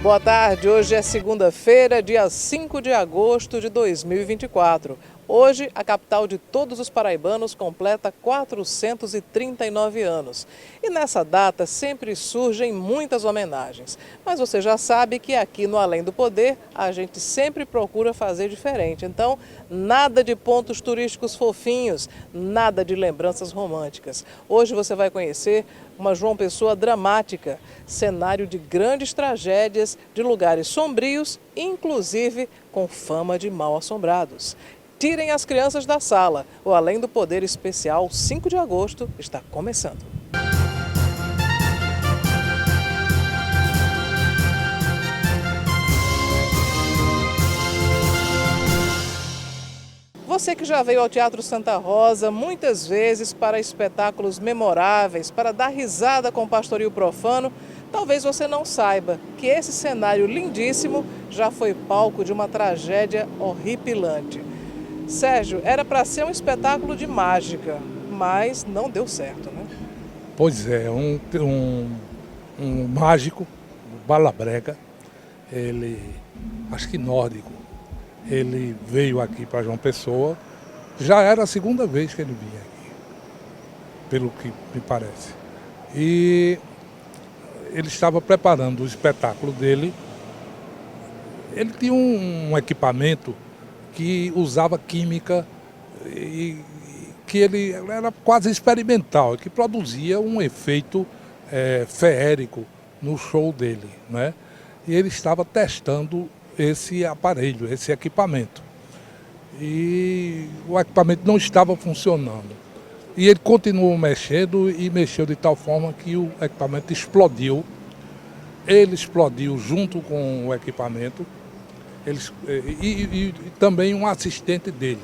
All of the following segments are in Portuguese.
Boa tarde, hoje é segunda-feira, dia 5 de agosto de 2024. Hoje, a capital de todos os paraibanos completa 439 anos. E nessa data sempre surgem muitas homenagens. Mas você já sabe que aqui no Além do Poder a gente sempre procura fazer diferente. Então, nada de pontos turísticos fofinhos, nada de lembranças românticas. Hoje você vai conhecer uma João Pessoa dramática, cenário de grandes tragédias, de lugares sombrios, inclusive com fama de mal-assombrados. Tirem as crianças da sala. O Além do Poder especial 5 de agosto está começando. Você que já veio ao Teatro Santa Rosa muitas vezes para espetáculos memoráveis, para dar risada com o pastoril profano, talvez você não saiba que esse cenário lindíssimo já foi palco de uma tragédia horripilante. Sérgio, era para ser um espetáculo de mágica, mas não deu certo, né? Pois é, um mágico, Balabrega, ele, acho que nórdico, ele veio aqui para João Pessoa, já era a segunda vez que ele vinha aqui, pelo que me parece. E ele estava preparando o espetáculo dele, ele tinha um equipamento que usava química e que ele era quase experimental, que produzia um efeito feérico no show dele, né? E ele estava testando esse aparelho, esse equipamento. E o equipamento não estava funcionando. E ele continuou mexendo e mexeu de tal forma que o equipamento explodiu. Ele explodiu junto com o equipamento. E também um assistente dele.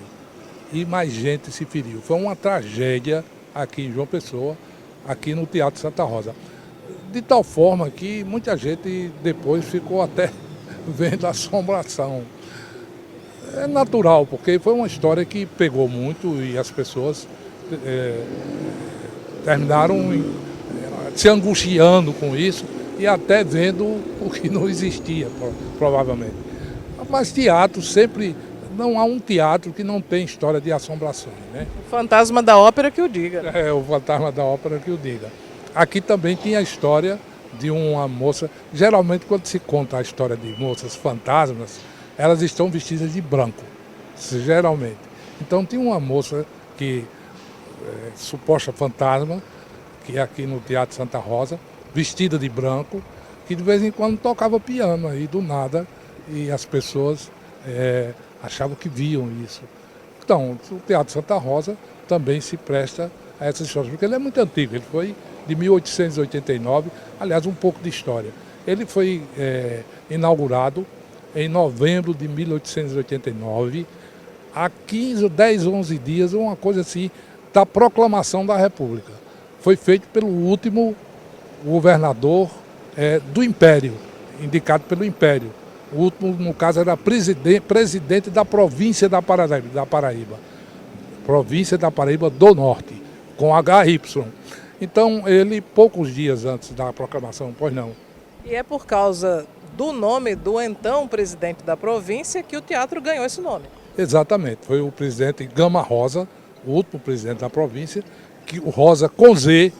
E mais gente se feriu. Foi uma tragédia aqui em João Pessoa, aqui no Teatro Santa Rosa. De tal forma que muita gente depois ficou até vendo a assombração. É natural, porque foi uma história que pegou muito e as pessoas terminaram se angustiando com isso e até vendo o que não existia, provavelmente. Mas teatro sempre, não há um teatro que não tem história de assombrações, né? O fantasma da ópera que o diga. É, o fantasma da ópera que o diga. Aqui também tinha a história de uma moça, geralmente quando se conta a história de moças fantasmas, elas estão vestidas de branco, geralmente. Então tinha uma moça que, suposta fantasma, que é aqui no Teatro Santa Rosa, vestida de branco, que de vez em quando tocava piano aí do nada, e as pessoas achavam que viam isso. Então, o Teatro Santa Rosa também se presta a essas histórias, porque ele é muito antigo, ele foi de 1889, aliás, um pouco de história. Ele foi inaugurado em novembro de 1889, há 15, 10, 11 dias, uma coisa assim, da proclamação da República. Foi feito pelo último governador do Império, indicado pelo Império. O último, no caso, era presidente da província da Paraíba. Província da Paraíba do Norte, com HY. Então, ele, poucos dias antes da proclamação, pois não. E é por causa do nome do então presidente da província que o teatro ganhou esse nome. Exatamente, foi o presidente Gama Rosa, o último presidente da província, que o Rosa com Z,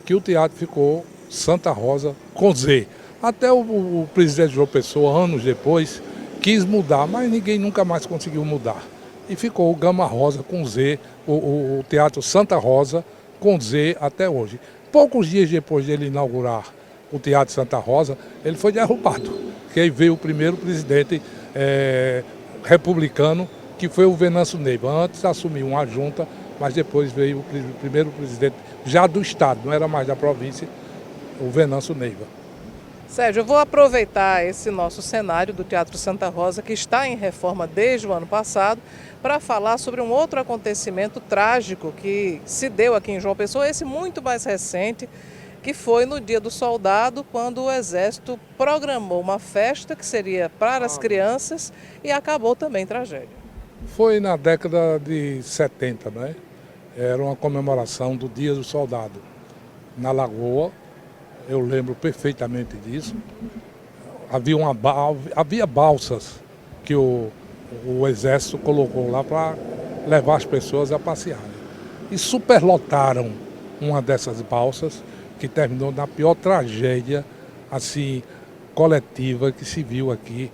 que o teatro ficou Santa Rosa com Z. Até o presidente João Pessoa, anos depois, quis mudar, mas ninguém nunca mais conseguiu mudar. E ficou o Gama Rosa com Z, o Teatro Santa Rosa com Z até hoje. Poucos dias depois de ele inaugurar o Teatro Santa Rosa, ele foi derrubado. Que aí veio o primeiro presidente republicano, que foi o Venâncio Neiva. Antes assumiu uma junta, mas depois veio o primeiro presidente já do Estado, não era mais da província, o Venâncio Neiva. Sérgio, eu vou aproveitar esse nosso cenário do Teatro Santa Rosa, que está em reforma desde o ano passado, para falar sobre um outro acontecimento trágico que se deu aqui em João Pessoa, esse muito mais recente, que foi no Dia do Soldado, quando o Exército programou uma festa que seria para as crianças e acabou também em tragédia. Foi na década de 70, né? Era uma comemoração do Dia do Soldado, na Lagoa. Eu lembro perfeitamente disso. havia balsas que o Exército colocou lá para levar as pessoas a passearem. E superlotaram uma dessas balsas, que terminou na pior tragédia assim, coletiva que se viu aqui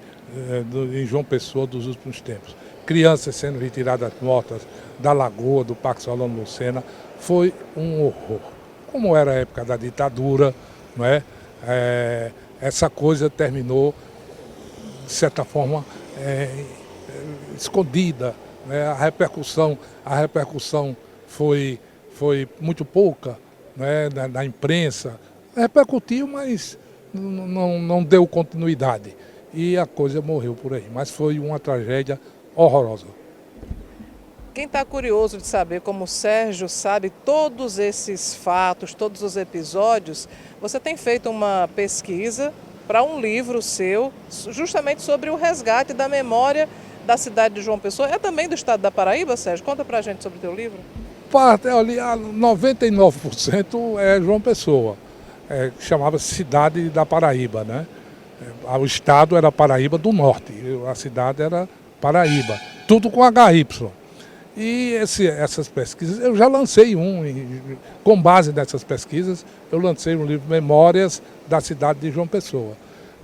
em João Pessoa dos últimos tempos. Crianças sendo retiradas mortas da lagoa, do Parque Solano Lucena, foi um horror. Como era a época da ditadura, não é? Essa coisa terminou, de certa forma, escondida, né? A repercussão foi muito pouca, né? Na imprensa. Repercutiu, mas não deu continuidade. E a coisa morreu por aí. Mas foi uma tragédia horrorosa. Quem está curioso de saber como o Sérgio sabe todos esses fatos, todos os episódios, você tem feito uma pesquisa para um livro seu, justamente sobre o resgate da memória da cidade de João Pessoa. É também do estado da Paraíba, Sérgio? Conta para a gente sobre o teu livro. Ali, 99% é João Pessoa, que chamava-se Cidade da Paraíba, né? O estado era Paraíba do Norte, a cidade era Paraíba, tudo com HY. E essas pesquisas, eu já lancei com base nessas pesquisas, eu lancei um livro Memórias da Cidade de João Pessoa.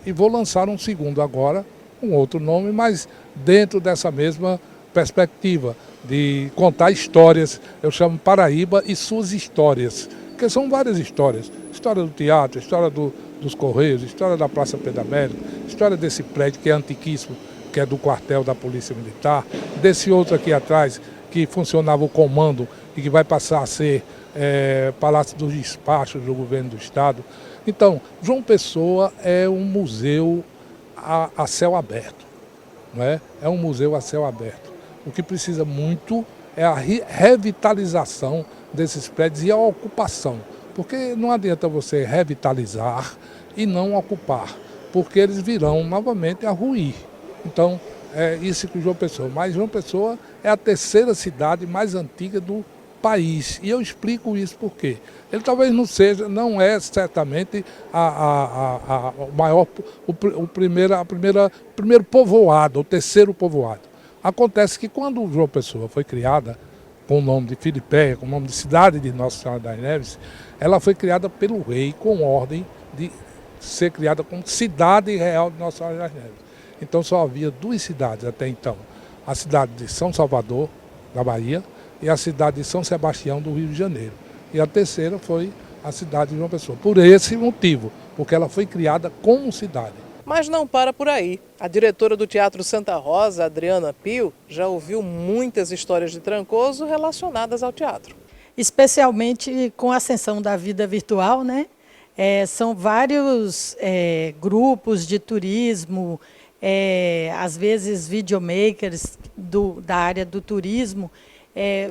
E vou lançar um segundo agora, com outro nome, mas dentro dessa mesma perspectiva de contar histórias. Eu chamo Paraíba e suas histórias, porque são várias histórias. História do teatro, história dos Correios, história da Praça Pedro Américo, história desse prédio que é antiquíssimo, que é do quartel da Polícia Militar, desse outro aqui atrás, que funcionava o comando e que vai passar a ser Palácio dos Despachos do Governo do Estado. Então, João Pessoa é um museu a céu aberto, não é? É um museu a céu aberto. O que precisa muito é a revitalização desses prédios e a ocupação, porque não adianta você revitalizar e não ocupar, porque eles virão novamente a ruir. Então, é isso que João Pessoa. Mas João Pessoa é a terceira cidade mais antiga do país. E eu explico isso por quê. Ele talvez não é certamente o maior, o primeiro povoado, o terceiro povoado. Acontece que quando João Pessoa foi criada com o nome de Filipéia, com o nome de Cidade de Nossa Senhora das Neves, ela foi criada pelo rei com ordem de ser criada como Cidade Real de Nossa Senhora das Neves. Então só havia duas cidades até então, a cidade de São Salvador, da Bahia, e a cidade de São Sebastião, do Rio de Janeiro. E a terceira foi a cidade de João Pessoa. Por esse motivo, porque ela foi criada como cidade. Mas não para por aí. A diretora do Teatro Santa Rosa, Adriana Pio, já ouviu muitas histórias de Trancoso relacionadas ao teatro. Especialmente com a ascensão da vida virtual, né? São vários grupos de turismo, às vezes videomakers da área do turismo,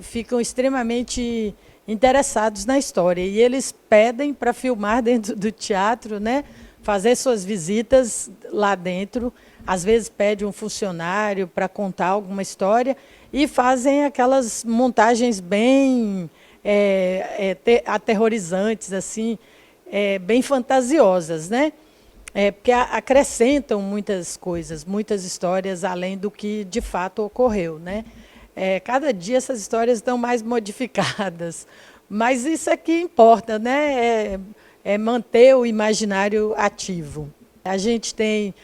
ficam extremamente interessados na história. E eles pedem para filmar dentro do teatro, né? Fazer suas visitas lá dentro. Às vezes pede um funcionário para contar alguma história e fazem aquelas montagens bem aterrorizantes, assim, bem fantasiosas, né? Porque acrescentam muitas coisas, muitas histórias além do que de fato ocorreu, né? Cada dia essas histórias estão mais modificadas, mas isso é que importa, né? É manter o imaginário ativo. A gente tem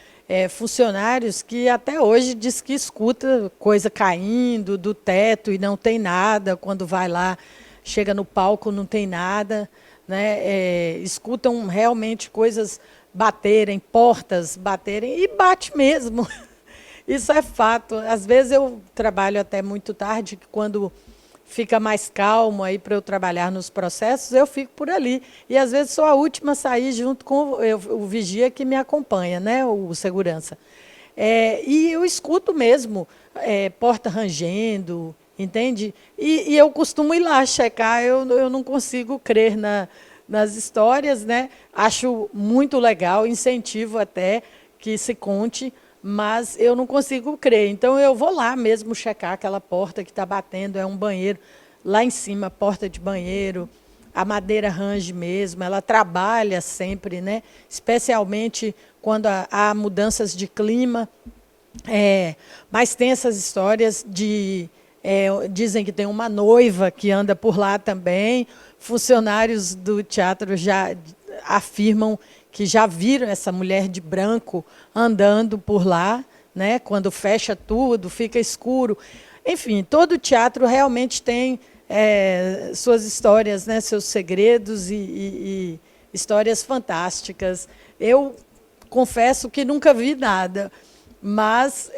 funcionários que até hoje diz que escuta coisa caindo do teto e não tem nada, quando vai lá, chega no palco, não tem nada, né? Escutam realmente coisas baterem, portas baterem, e bate mesmo. Isso é fato. Às vezes eu trabalho até muito tarde, quando fica mais calmo aí para eu trabalhar nos processos, eu fico por ali. E às vezes sou a última a sair junto com o vigia que me acompanha, né, o segurança. E eu escuto mesmo porta rangendo, entende? E eu costumo ir lá checar, eu não consigo crer nas histórias, né? Acho muito legal, incentivo até que se conte, mas eu não consigo crer. Então, eu vou lá mesmo checar aquela porta que está batendo, é um banheiro, lá em cima, porta de banheiro, a madeira range mesmo, ela trabalha sempre, né? Especialmente quando há mudanças de clima. Mas tem essas histórias de... dizem que tem uma noiva que anda por lá também. Funcionários do teatro já afirmam que já viram essa mulher de branco andando por lá, né? Quando fecha tudo, fica escuro. Enfim, todo teatro realmente tem suas histórias, né? Seus segredos e histórias fantásticas. Eu confesso que nunca vi nada, mas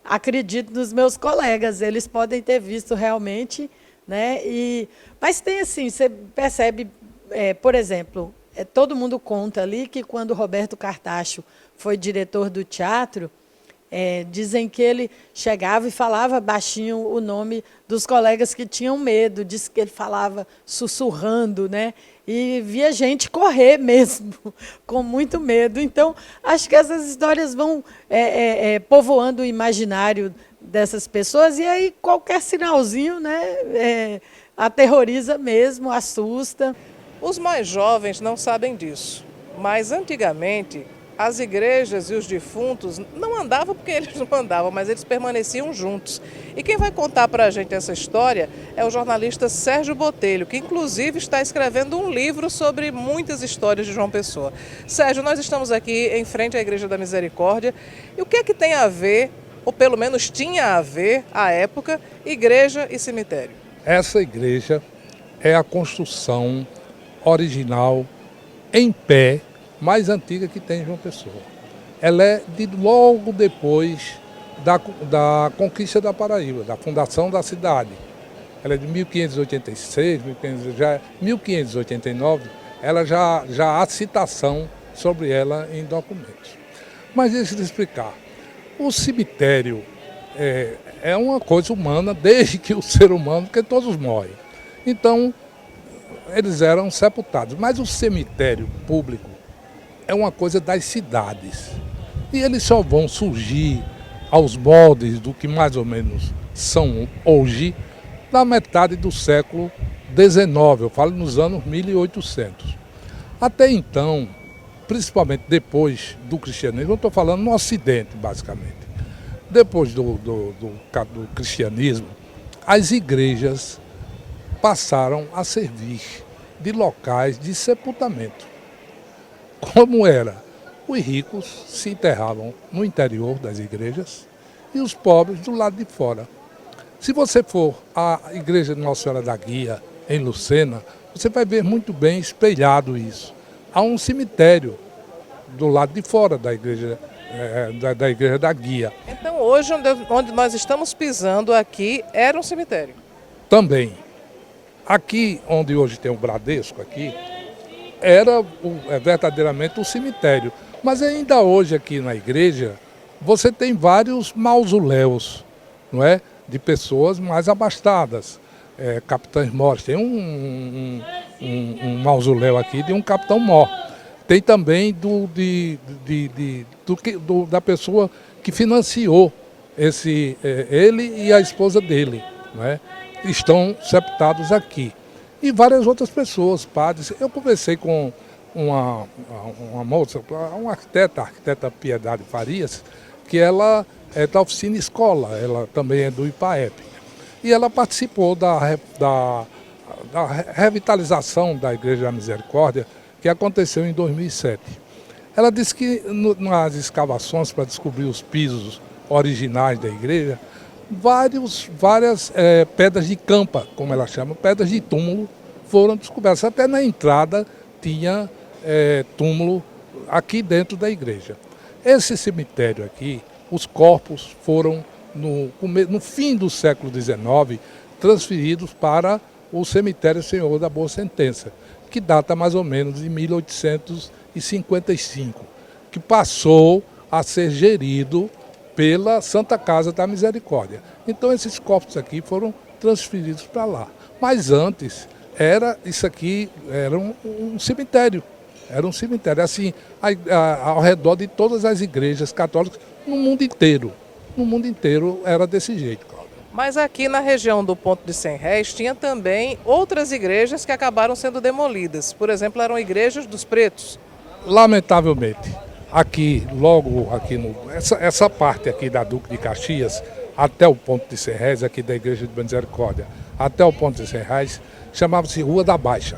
acredito nos meus colegas, eles podem ter visto realmente, né? Mas tem assim, você percebe, por exemplo, todo mundo conta ali que quando Roberto Cartacho foi diretor do teatro, dizem que ele chegava e falava baixinho o nome dos colegas que tinham medo, diz que ele falava sussurrando, né? E via gente correr mesmo, com muito medo. Então, acho que essas histórias vão povoando o imaginário dessas pessoas, e aí qualquer sinalzinho, né, aterroriza mesmo, assusta. Os mais jovens não sabem disso, mas antigamente as igrejas e os defuntos não andavam porque eles não andavam, mas eles permaneciam juntos. E quem vai contar para a gente essa história é o jornalista Sérgio Botelho, que inclusive está escrevendo um livro sobre muitas histórias de João Pessoa. Sérgio, nós estamos aqui em frente à Igreja da Misericórdia, e o que é que tem a ver, ou pelo menos tinha a ver, à época, igreja e cemitério? Essa igreja é a construção original, em pé, mais antiga que tem em João Pessoa. Ela é de logo depois da conquista da Paraíba, da fundação da cidade. Ela é de 1586, 1589, ela já há citação sobre ela em documentos. Mas deixa eu explicar. O cemitério é uma coisa humana desde que o ser humano, porque todos morrem. Então, eles eram sepultados. Mas o cemitério público é uma coisa das cidades. E eles só vão surgir aos moldes do que mais ou menos são hoje, na metade do século XIX, eu falo nos anos 1800. Até então, principalmente depois do cristianismo, eu estou falando no Ocidente, basicamente. Depois do cristianismo, as igrejas passaram a servir de locais de sepultamento. Como era? Os ricos se enterravam no interior das igrejas e os pobres do lado de fora. Se você for à igreja de Nossa Senhora da Guia, em Lucena, você vai ver muito bem espelhado isso. Há um cemitério do lado de fora da igreja da Guia. Então hoje, onde nós estamos pisando aqui, era um cemitério? Também. Aqui, onde hoje tem o Bradesco, aqui, era verdadeiramente um cemitério. Mas ainda hoje aqui na igreja, você tem vários mausoléus, não é? De pessoas mais abastadas. Capitães Mores, tem um mausoléu aqui de um capitão mor. Tem também da pessoa que financiou ele e a esposa dele, não é? Estão sepultados aqui. E várias outras pessoas, padres. Eu conversei com uma moça, uma arquiteta, a arquiteta Piedade Farias, que ela é da oficina escola, ela também é do IPAEP. E ela participou da revitalização da Igreja da Misericórdia, que aconteceu em 2007. Ela disse que nas escavações para descobrir os pisos originais da igreja, várias pedras de campa, como ela chama, pedras de túmulo, foram descobertas. Até na entrada tinha túmulo aqui dentro da igreja. Esse cemitério aqui, os corpos foram, no fim do século XIX, transferidos para o cemitério Senhor da Boa Sentença, que data mais ou menos de 1855, que passou a ser gerido pela Santa Casa da Misericórdia. Então esses corpos aqui foram transferidos para lá. Mas antes, isso aqui era um cemitério. Era um cemitério, assim, ao redor de todas as igrejas católicas no mundo inteiro. No mundo inteiro era desse jeito, Cláudio. Mas aqui na região do Ponto de 100 Réis tinha também outras igrejas que acabaram sendo demolidas. Por exemplo, eram igrejas dos pretos. Lamentavelmente. aqui, logo aqui, essa parte aqui da Duque de Caxias, até o ponto de Serrés, aqui da Igreja de Misericórdia, até o ponto de Serrés, chamava-se Rua da Baixa.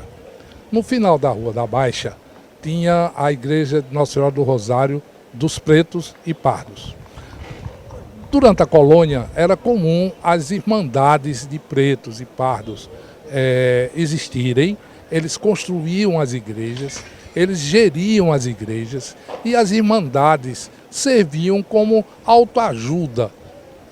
No final da Rua da Baixa, tinha a Igreja de Nossa Senhora do Rosário dos Pretos e Pardos. Durante a colônia, era comum as irmandades de pretos e pardos existirem. Eles construíam as igrejas, eles geriam as igrejas e as irmandades serviam como autoajuda.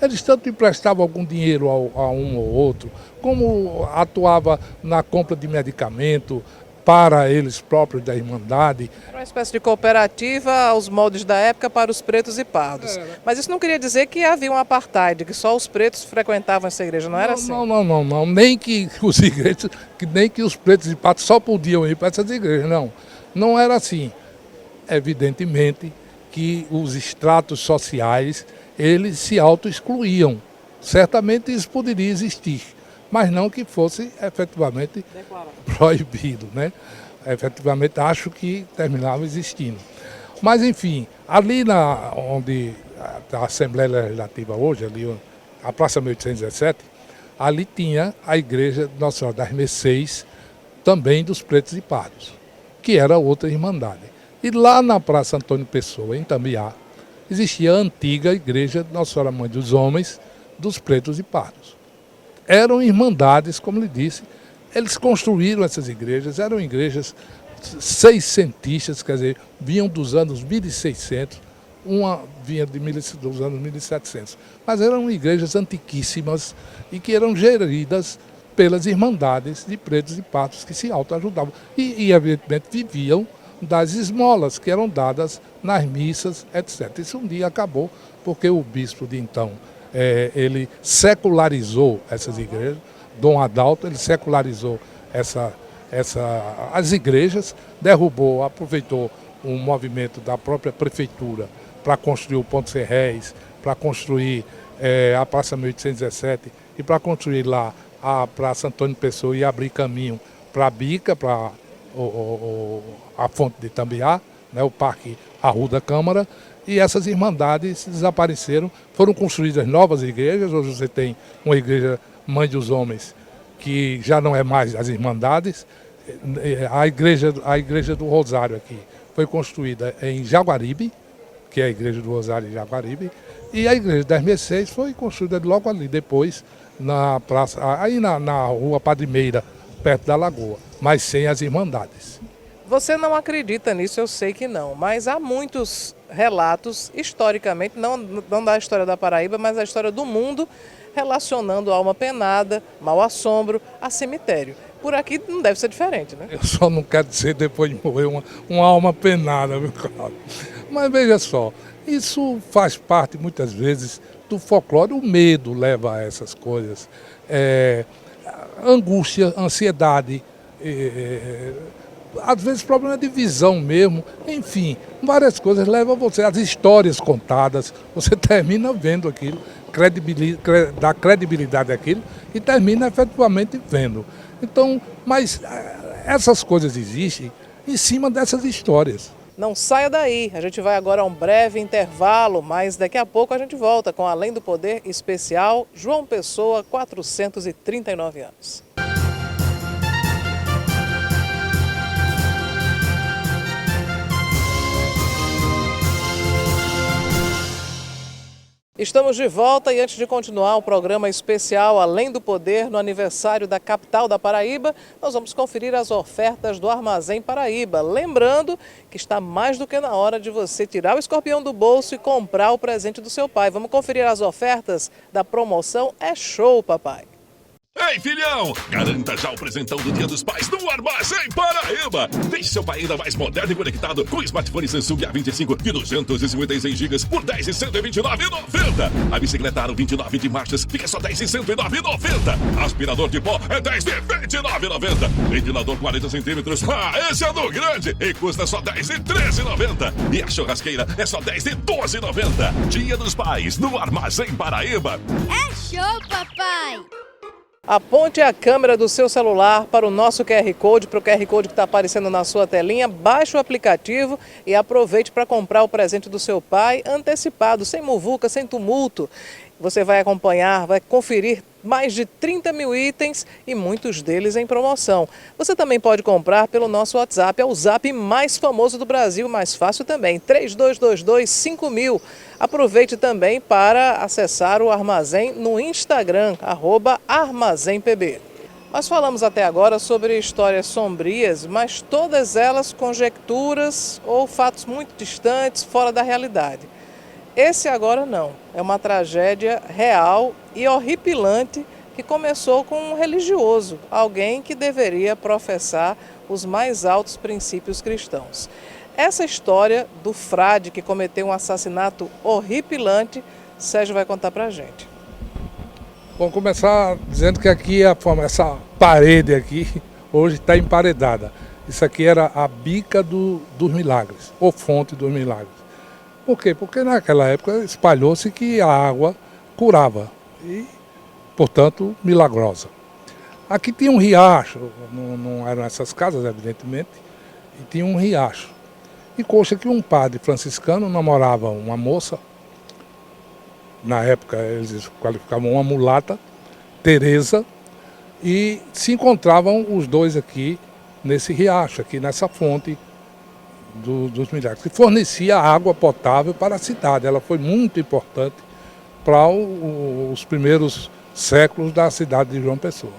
Eles tanto emprestavam algum dinheiro a um ou outro, como atuava na compra de medicamento para eles próprios da Irmandade. Era uma espécie de cooperativa aos moldes da época para os pretos e pardos. Mas isso não queria dizer que havia um apartheid, que só os pretos frequentavam essa igreja, não era assim? Não. Nem que os pretos e pardos só podiam ir para essas igrejas, não. Não era assim. Evidentemente que os estratos sociais, eles se auto-excluíam. Certamente isso poderia existir, mas não que fosse efetivamente proibido, né? Efetivamente acho que terminava existindo. Mas enfim, ali onde a Assembleia Legislativa hoje, ali a Praça 1817, ali tinha a Igreja de Nossa Senhora das Mercês, também dos Pretos e Pardos, que era outra irmandade. E lá na Praça Antônio Pessoa, em Tambiá, existia a antiga Igreja de Nossa Senhora Mãe dos Homens, dos Pretos e Pardos. Eram irmandades, como lhe disse, eles construíram essas igrejas, eram igrejas seiscentistas, quer dizer, vinham dos anos 1600, uma vinha dos anos 1700. Mas eram igrejas antiquíssimas e que eram geridas pelas irmandades de pretos e pardos que se autoajudavam. E evidentemente, viviam das esmolas que eram dadas nas missas, etc. Isso um dia acabou, porque o bispo de então, ele secularizou essas igrejas. Dom Adalto, ele secularizou as igrejas, aproveitou um movimento da própria prefeitura para construir o Ponto Serrés, para construir a Praça 1817 e para construir lá a Praça Antônio Pessoa e abrir caminho para a Bica, para a Fonte de Tambiá, né, o Parque Arru da Câmara. E essas irmandades desapareceram, foram construídas novas igrejas. Hoje você tem uma igreja Mãe dos Homens, que já não é mais as irmandades. A igreja do Rosário aqui foi construída em Jaguaribe, que é a igreja do Rosário em Jaguaribe, e a igreja das Mercês foi construída logo ali depois, na praça, aí na rua Padre Meira, perto da Lagoa, mas sem as irmandades. Você não acredita nisso, eu sei que não, mas há muitos relatos, historicamente, não da história da Paraíba, mas da história do mundo, relacionando alma penada, mau assombro, a cemitério. Por aqui não deve ser diferente, né? Eu só não quero dizer depois de morrer uma alma penada, meu caro. Mas veja só, isso faz parte muitas vezes do folclore, o medo leva a essas coisas. Angústia, ansiedade, às vezes problema de visão mesmo, enfim, várias coisas levam você, as histórias contadas, você termina vendo aquilo, dá credibilidade àquilo e termina efetivamente vendo. Então, mas essas coisas existem em cima dessas histórias. Não saia daí, a gente vai agora a um breve intervalo, mas daqui a pouco a gente volta com Além do Poder especial João Pessoa, 439 anos. Estamos de volta e antes de continuar o programa especial Além do Poder no aniversário da capital da Paraíba, nós vamos conferir as ofertas do Armazém Paraíba. Lembrando que está mais do que na hora de você tirar o escorpião do bolso e comprar o presente do seu pai. Vamos conferir as ofertas da promoção É Show, papai. Ei, filhão! Garanta já o presentão do Dia dos Pais no Armazém Paraíba! Deixe seu pai ainda mais moderno e conectado com o smartphone Samsung A25 de 256 GB por R$10,129,90. A bicicleta Aro 29 de marchas fica só R$10,109,90. Aspirador de pó é R$10,29,90. Ventilador 40 centímetros, esse é do grande e custa só R$10,13,90. E a churrasqueira é só R$10,12,90. Dia dos Pais no Armazém Paraíba. É show, papai! Aponte a câmera do seu celular para o nosso QR Code, para o QR Code que está aparecendo na sua telinha, baixe o aplicativo e aproveite para comprar o presente do seu pai antecipado, sem muvuca, sem tumulto. Você vai acompanhar, vai conferir mais de 30 mil itens e muitos deles em promoção. Você também pode comprar pelo nosso WhatsApp, é o Zap mais famoso do Brasil, mais fácil também, 3222-5000. Aproveite também para acessar o armazém no Instagram, @armazémpb. Nós falamos até agora sobre histórias sombrias, mas todas elas conjecturas ou fatos muito distantes, fora da realidade. Esse agora não, é uma tragédia real e horripilante que começou com um religioso, alguém que deveria professar os mais altos princípios cristãos. Essa história do frade que cometeu um assassinato horripilante, Sérgio vai contar pra gente. Vamos começar dizendo que aqui essa parede aqui hoje está emparedada. Isso aqui era a bica dos milagres, ou fonte dos milagres. Por quê? Porque naquela época espalhou-se que a água curava e, portanto, milagrosa. Aqui tinha um riacho, não eram essas casas, evidentemente, e tinha um riacho. E consta que um padre franciscano namorava uma moça, na época eles qualificavam uma mulata, Teresa, e se encontravam os dois aqui nesse riacho, aqui nessa fonte dos milagres, que fornecia água potável para a cidade. Ela foi muito importante para os primeiros séculos da cidade de João Pessoa.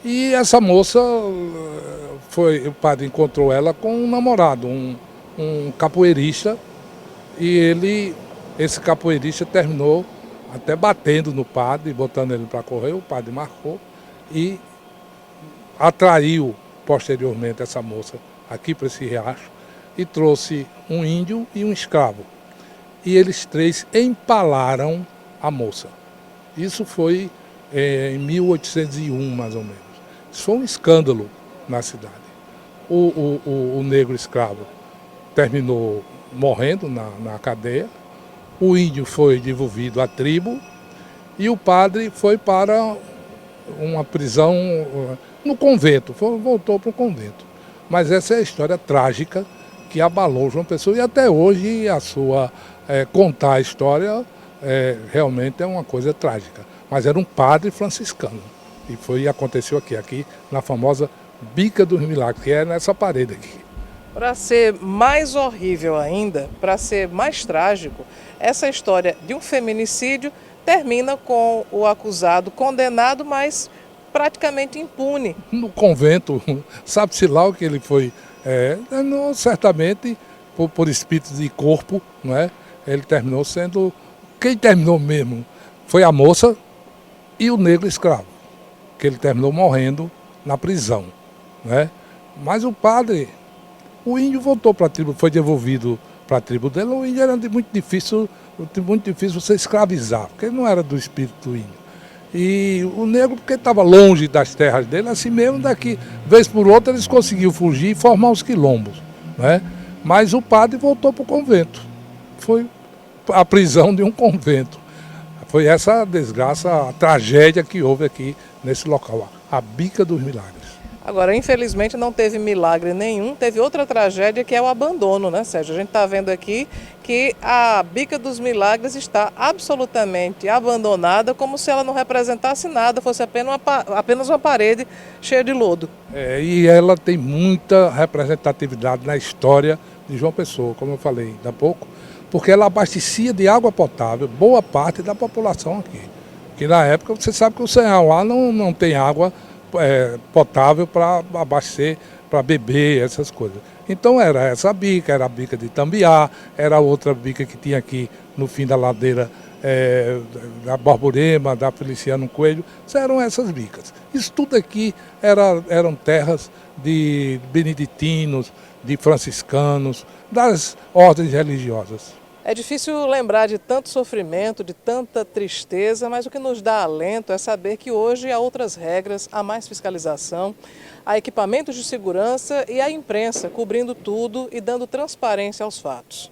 E essa moça, o padre encontrou ela com um namorado, um capoeirista, e esse capoeirista terminou até batendo no padre, botando ele para correr. O padre marcou e atraiu posteriormente essa moça aqui para esse riacho e trouxe um índio e um escravo. E eles três empalaram a moça. Isso foi em 1801, mais ou menos. Isso foi um escândalo na cidade. O negro escravo terminou morrendo na cadeia, o índio foi devolvido à tribo e o padre foi para uma prisão no convento, voltou para o convento. Mas essa é a história trágica que abalou João Pessoa e até hoje contar a história realmente é uma coisa trágica. Mas era um padre franciscano e aconteceu aqui na famosa Bica dos Milagres, que é nessa parede aqui. Para ser mais horrível ainda, para ser mais trágico, essa história de um feminicídio termina com o acusado condenado, mas praticamente impune. No convento, sabe-se lá o que ele foi, certamente por espírito de corpo, não é? Ele terminou sendo, quem terminou mesmo foi a moça e o negro escravo, que ele terminou morrendo na prisão, né? Mas o padre, o índio voltou para a tribo, foi devolvido para a tribo dele. O índio era muito difícil você escravizar, porque ele não era do espírito do índio. E o negro, porque estava longe das terras dele, assim mesmo, daqui, vez por outra, eles conseguiam fugir e formar os quilombos, né? Mas o padre voltou para o convento. Foi a prisão de um convento. Foi essa a desgraça, a tragédia que houve aqui nesse local, a Bica dos Milagres. Agora, infelizmente, não teve milagre nenhum, teve outra tragédia que é o abandono, né, Sérgio? A gente está vendo aqui que a Bica dos Milagres está absolutamente abandonada, como se ela não representasse nada, fosse apenas uma parede cheia de lodo. E ela tem muita representatividade na história de João Pessoa, como eu falei há pouco, porque ela abastecia de água potável boa parte da população aqui. Que na época, você sabe que o Serrão lá não tem água potável para abastecer, para beber, essas coisas. Então era essa bica, era a bica de Tambiá, era outra bica que tinha aqui no fim da ladeira da Borborema, da Feliciano Coelho, eram essas bicas. Isso tudo aqui eram terras de beneditinos, de franciscanos, das ordens religiosas. É difícil lembrar de tanto sofrimento, de tanta tristeza, mas o que nos dá alento é saber que hoje há outras regras, há mais fiscalização, há equipamentos de segurança e a imprensa cobrindo tudo e dando transparência aos fatos.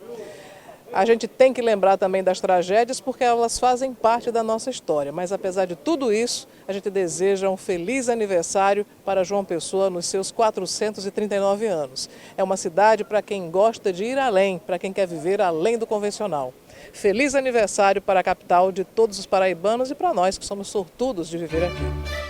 A gente tem que lembrar também das tragédias porque elas fazem parte da nossa história. Mas apesar de tudo isso, a gente deseja um feliz aniversário para João Pessoa nos seus 439 anos. É uma cidade para quem gosta de ir além, para quem quer viver além do convencional. Feliz aniversário para a capital de todos os paraibanos e para nós que somos sortudos de viver aqui.